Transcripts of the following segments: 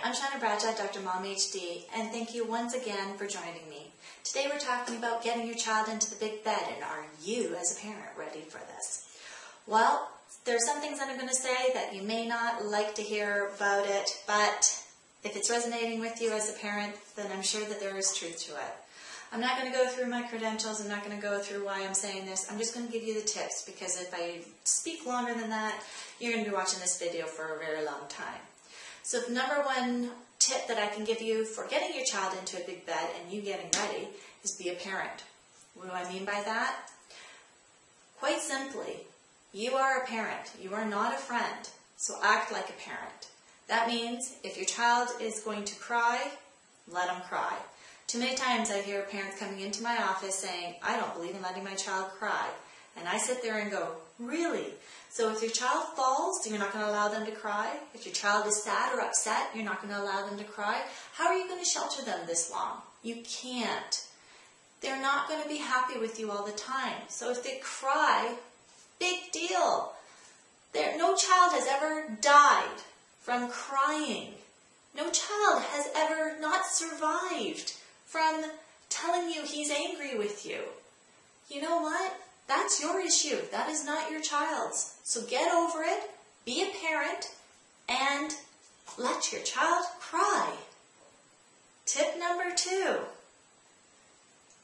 I'm Shauna Bradshaw, Dr. Mom HD, and thank you once again for joining me. Today we're talking about getting your child into the big bed, and are you as a parent ready for this? Well, there's some things that I'm going to say that you may not like to hear about it, but if it's resonating with you as a parent, then I'm sure that there is truth to it. I'm not going to go through my credentials. I'm not going to go through why I'm saying this. I'm just going to give you the tips, because if I speak longer than that, you're going to be watching this video for a very long time. So the number one tip that I can give you for getting your child into a big bed and you getting ready is be a parent. What do I mean by that? Quite simply, you are a parent. You are not a friend. So act like a parent. That means if your child is going to cry, let them cry. Too many times I hear parents coming into my office saying, I don't believe in letting my child cry. And I sit there and go, really? So if your child falls, you're not going to allow them to cry? If your child is sad or upset, you're not going to allow them to cry? How are you going to shelter them this long? You can't. They're not going to be happy with you all the time. So if they cry, big deal. No child has ever died from crying. No child has ever not survived from telling you he's angry with you. You know what? That's your issue. That is not your child's. So get over it, be a parent, and let your child cry. Tip number 2.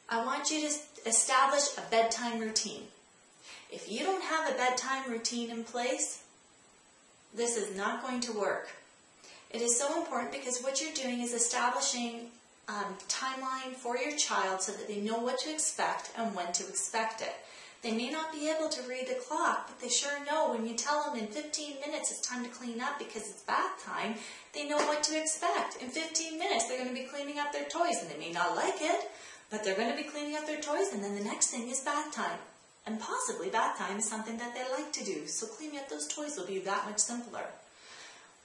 I want you to establish a bedtime routine. If you don't have a bedtime routine in place, this is not going to work. It is so important because what you're doing is establishing a timeline for your child so that they know what to expect and when to expect it. They may not be able to read the clock, but they sure know when you tell them in 15 minutes it's time to clean up because it's bath time, they know what to expect. In 15 minutes they're going to be cleaning up their toys, and they may not like it, but they're going to be cleaning up their toys, and then the next thing is bath time. And possibly bath time is something that they like to do, so cleaning up those toys will be that much simpler.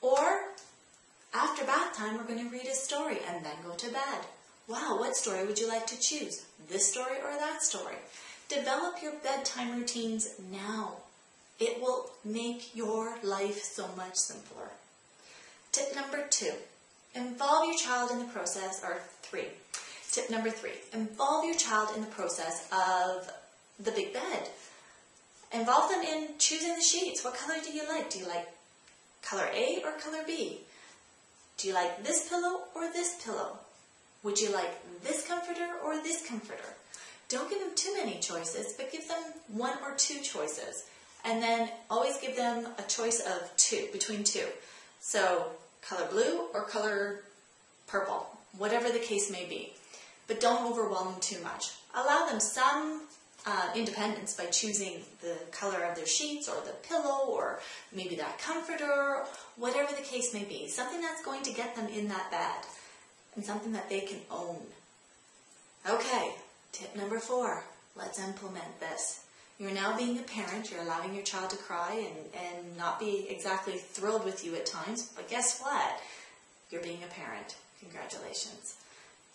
Or after bath time, we're going to read a story and then go to bed. Wow, what story would you like to choose? This story or that story? Develop your bedtime routines now. It will make your life so much simpler. Tip number 2, involve your child in the process, or 3. Tip number 3, involve your child in the process of the big bed. Involve them in choosing the sheets. What color do you like? Do you like color A or color B? Do you like this pillow or this pillow? Would you like this comforter or this comforter? Don't give them too many choices, but give them 1 or 2 choices. And then always give them a choice of 2, between 2. So color blue or color purple, whatever the case may be. But don't overwhelm them too much. Allow them some independence by choosing the color of their sheets or the pillow or maybe that comforter, whatever the case may be. Something that's going to get them in that bed and something that they can own. Okay, tip number 4. Let's implement this. You're now being a parent. You're allowing your child to cry and not be exactly thrilled with you at times. But guess what? You're being a parent. Congratulations.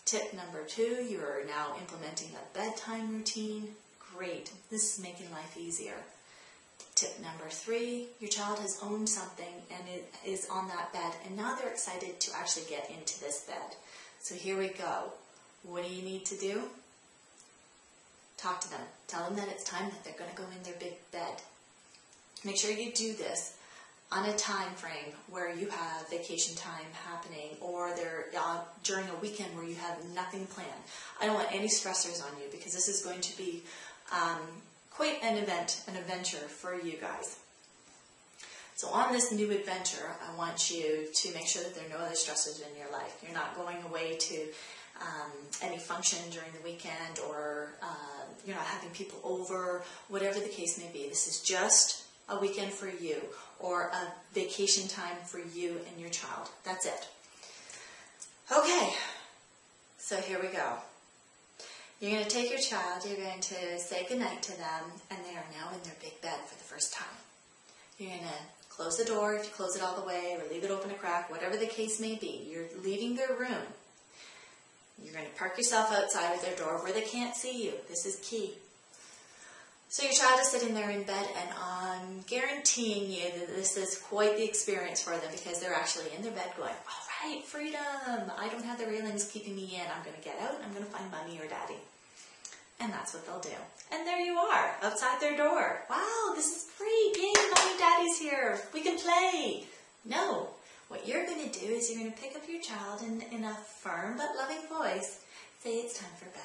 Tip number 2, you're now implementing a bedtime routine. Great. This is making life easier. Tip number 3, your child has owned something and it is on that bed, and now they're excited to actually get into this bed. So here we go. What do you need to do? Talk to them. Tell them that it's time that they're going to go in their big bed. Make sure you do this on a time frame where you have vacation time happening, or they're during a weekend where you have nothing planned. I don't want any stressors on you, because this is going to be quite an adventure for you guys. So on this new adventure, I want you to make sure that there are no other stressors in your life. You're not going away to any function during the weekend, or you're not having people over, whatever the case may be. This is just a weekend for you, or a vacation time for you and your child. That's it. Okay, so here we go. You're going to take your child, you're going to say goodnight to them, and they are now in their big bed for the first time. You're going to close the door, if you close it all the way, or leave it open a crack, whatever the case may be. You're leaving their room. You're going to park yourself outside of their door where they can't see you. This is key. So your child is sitting there in bed, and I'm guaranteeing you that this is quite the experience for them, because they're actually in their bed going, all right, freedom. I don't have the railings keeping me in. I'm going to get out and I'm going to find mommy or daddy. And that's what they'll do. And there you are, outside their door. Wow, this is great. Yay, mommy, daddy's here. We can play. No, what you're going to do is you're going to pick up your child in a firm but loving voice, say it's time for bed,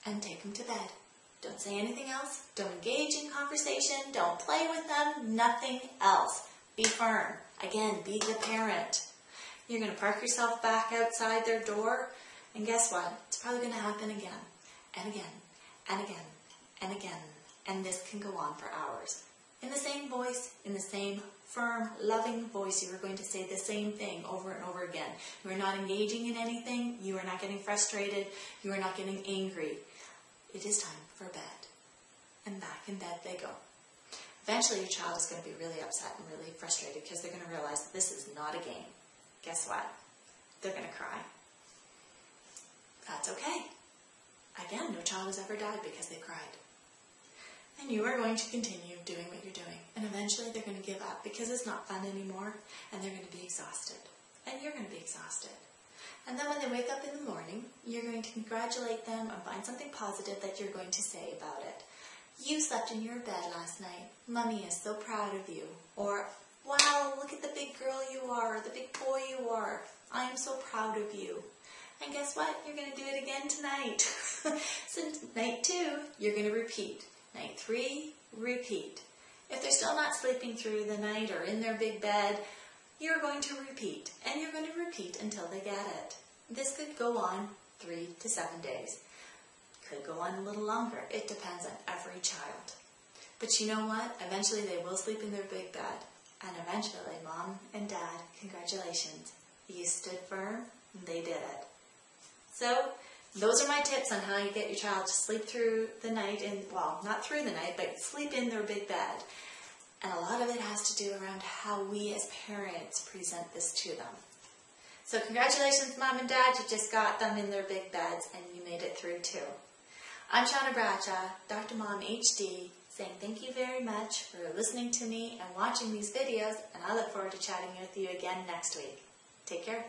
and take them to bed. Don't say anything else. Don't engage in conversation. Don't play with them. Nothing else. Be firm. Again, be the parent. You're going to park yourself back outside their door, and guess what? It's probably going to happen again, and again, and again, and again. And this can go on for hours. In the same voice, in the same firm, loving voice, you are going to say the same thing over and over again. You are not engaging in anything. You are not getting frustrated. You are not getting angry. It is time for bed. And back in bed they go. Eventually your child is going to be really upset and really frustrated because they're going to realize that this is not a game. Guess what? They're going to cry. That's okay. Again, no child has ever died because they cried. And you are going to continue doing what you're doing. And eventually they're going to give up because it's not fun anymore and they're going to be exhausted. And you're going to be exhausted. And then when they wake up in the morning, you're going to congratulate them and find something positive that you're going to say about it. You slept in your bed last night. Mommy is so proud of you. Or, wow, look at the big girl you are, or the big boy you are. I am so proud of you. And guess what? You're going to do it again tonight. So night 2, you're going to repeat. Night 3, repeat. If they're still not sleeping through the night or in their big bed, you're going to repeat. And you're going to repeat until they get it. This could go on 3 to 7 days. Could go on a little longer. It depends on every child. But you know what? Eventually they will sleep in their big bed. And eventually, Mom and Dad, congratulations. You stood firm, and they did it. So, those are my tips on how you get your child to sleep through the night, well, not through the night, but sleep in their big bed. And a lot of it has to do around how we as parents present this to them. So congratulations, Mom and Dad, you just got them in their big beds and you made it through too. I'm Shauna Bradshaw, Dr. Mom HD, saying thank you very much for listening to me and watching these videos, and I look forward to chatting with you again next week. Take care.